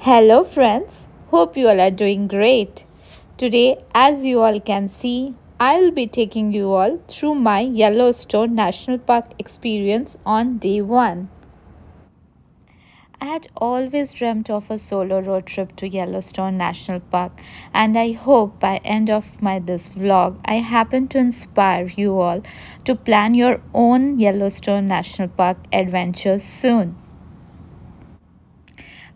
Hello friends, hope you all are doing great. Today, as you all can see, I'll be taking you all through my Yellowstone National Park experience on day 1. I had always dreamt of a solo road trip to Yellowstone National Park, and I hope by end of this vlog I happen to inspire you all to plan your own Yellowstone National Park adventures soon.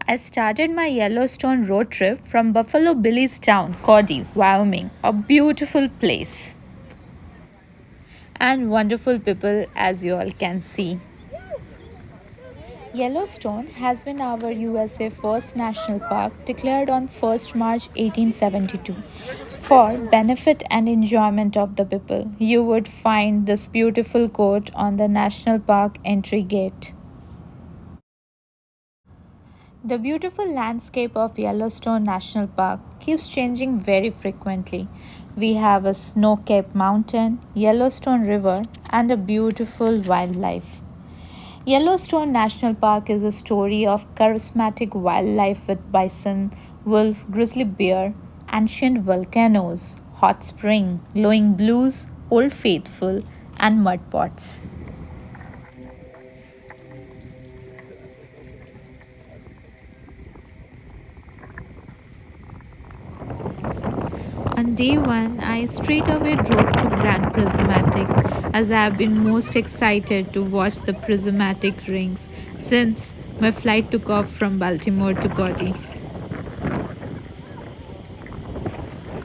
I started my Yellowstone road trip from Buffalo Billy's town, Cody, Wyoming, a beautiful place and wonderful people as you all can see. Yellowstone has been our USA first national park declared on 1st March 1872. For benefit and enjoyment of the people, you would find this beautiful quote on the national park entry gate. The beautiful landscape of Yellowstone National Park keeps changing very frequently. We have a snow-capped mountain, Yellowstone River, and a beautiful wildlife. Yellowstone National Park is a story of charismatic wildlife with bison, wolf, grizzly bear, ancient volcanoes, hot spring, glowing blues, old faithful, and mud pots. On day 1, I straight away drove to Grand Prismatic as I have been most excited to watch the prismatic rings since my flight took off from Baltimore to Cody.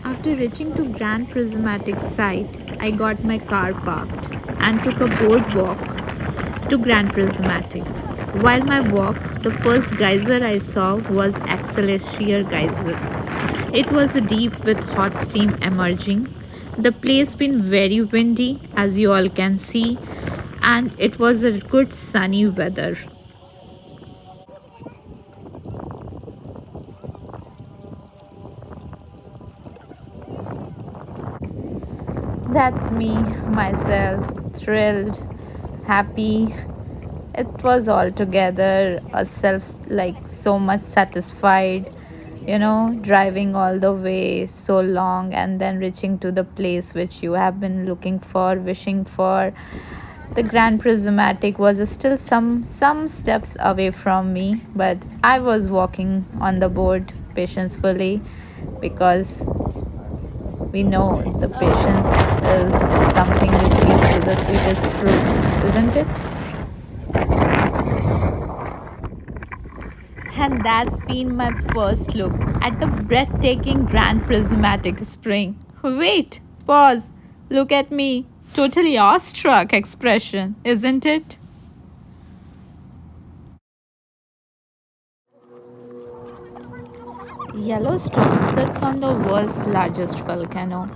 After reaching to Grand Prismatic site, I got my car parked and took a boardwalk to Grand Prismatic. While my walk, the first geyser I saw was Axel Geyser. It was deep with hot steam emerging. The place been very windy as you all can see, and it was a good sunny weather. That's me, myself, thrilled, happy. It was altogether a self like so much satisfied, driving all the way so long and then reaching to the place which you have been looking for, wishing for. The Grand Prismatic was still some steps away from me, but I was walking on the board patiently because we know the patience is something which leads to the sweetest fruit, isn't it? And that's been my first look at the breathtaking Grand Prismatic Spring. Wait, pause, look at me. Totally awestruck expression, isn't it? Yellowstone sits on the world's largest volcano.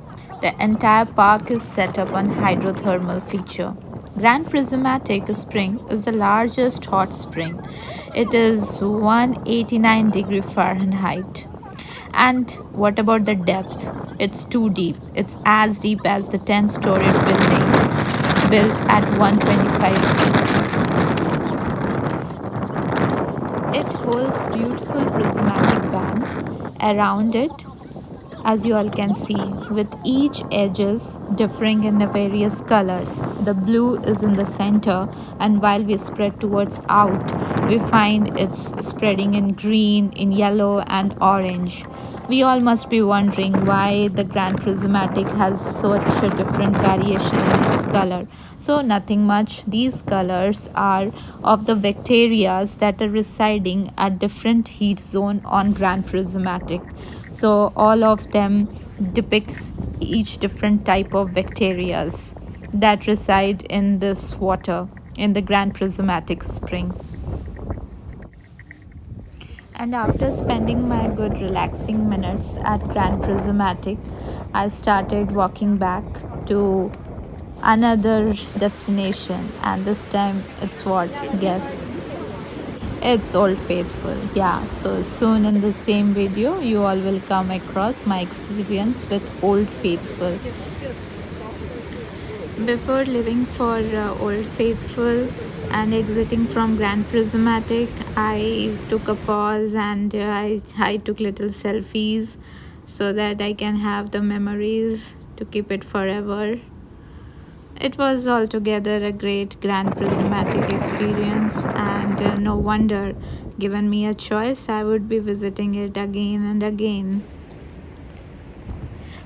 The entire park is set up on hydrothermal feature. Grand Prismatic Spring is the largest hot spring. It is 189 Fahrenheit. And what about the depth? It's too deep. It's as deep as the 10-story building built at 125 feet. It holds beautiful prismatic band around it, as you all can see, with each edges differing in the various colors. The blue is in the center, and while we spread towards out, we find it's spreading in green, in yellow, and orange. We all must be wondering why the Grand Prismatic has such a different variation in its color. So nothing much. These colors are of the bacterias that are residing at different heat zone on Grand Prismatic. So all of them depicts each different type of bacterias that reside in this water in the Grand Prismatic Spring. And after spending my good relaxing minutes at Grand Prismatic, I started walking back to another destination, and this time it's what? Guess. It's Old Faithful. Yeah, so soon in the same video, you all will come across my experience with Old Faithful. Before leaving for Old Faithful, And exiting from Grand Prismatic, I took a pause and I took little selfies so that I can have the memories to keep it forever. It was altogether a great Grand Prismatic experience, and no wonder, given me a choice, I would be visiting it again and again.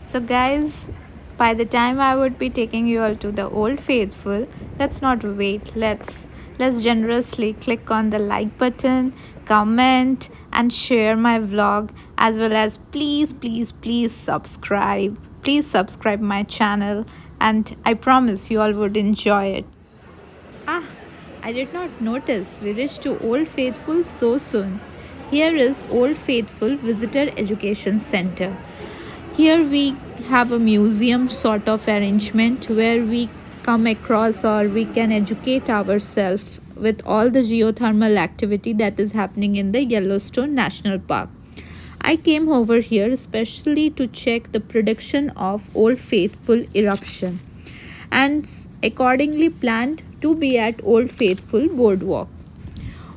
So, guys, by the time I would be taking you all to the Old Faithful, let's not wait. Let's generously click on the like button, comment, and share my vlog, as well as please subscribe. Please subscribe my channel, and I promise you all would enjoy it. Ah, I did not notice we reached to Old Faithful so soon. Here is Old Faithful Visitor Education Center. Here we have a museum sort of arrangement where we come across or we can educate ourselves with all the geothermal activity that is happening in the Yellowstone National Park. I came over here especially to check the prediction of Old Faithful eruption and accordingly planned to be at Old Faithful Boardwalk.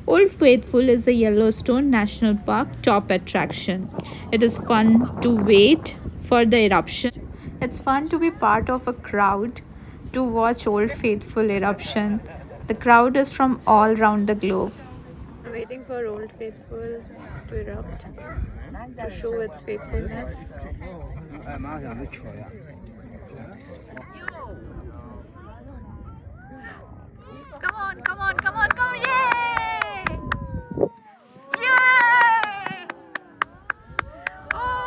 Old Faithful is a Yellowstone National Park top attraction. It is fun to wait for the eruption. It's fun to be part of a crowd to watch Old Faithful eruption. The crowd is from all around the globe. Waiting for Old Faithful to erupt to show its faithfulness. Come on, come on, come on, come on, yay! Yay! Oh!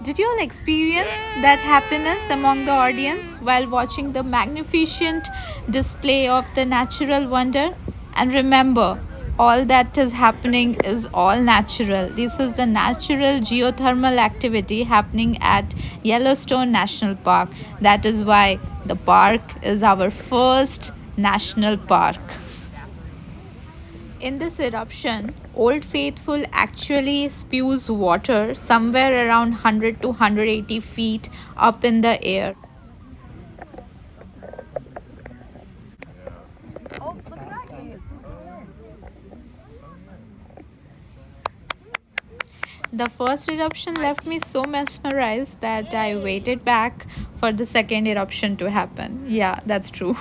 Did you all experience that happiness among the audience while watching the magnificent display of the natural wonder? And remember, all that is happening is all natural. This is the natural geothermal activity happening at Yellowstone National Park. That is why the park is our first national park. In this eruption, Old Faithful actually spews water somewhere around 100 to 180 feet up in the air. The first eruption left me so mesmerized that I waited back for the second eruption to happen. Yeah, that's true.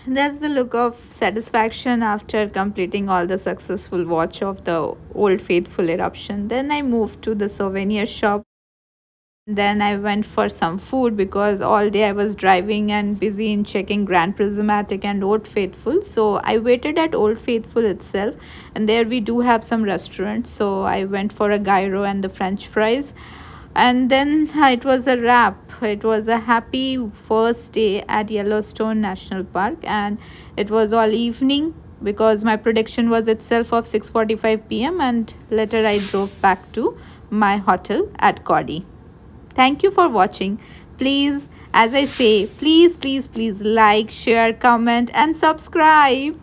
That's the look of satisfaction after completing all the successful watch of the Old Faithful eruption. Then I moved to the souvenir shop. Then I went for some food because all day I was driving and busy in checking Grand Prismatic and Old Faithful. So I waited at Old Faithful itself, and there we do have some restaurants. So I went for a gyro and the French fries, and then it was a wrap. It was a happy first day at Yellowstone National Park, and it was all evening because my prediction was itself of 6:45 p.m. and later I drove back to my hotel at Cody. Thank you for watching. Please, as I say, please like, share, comment, and subscribe.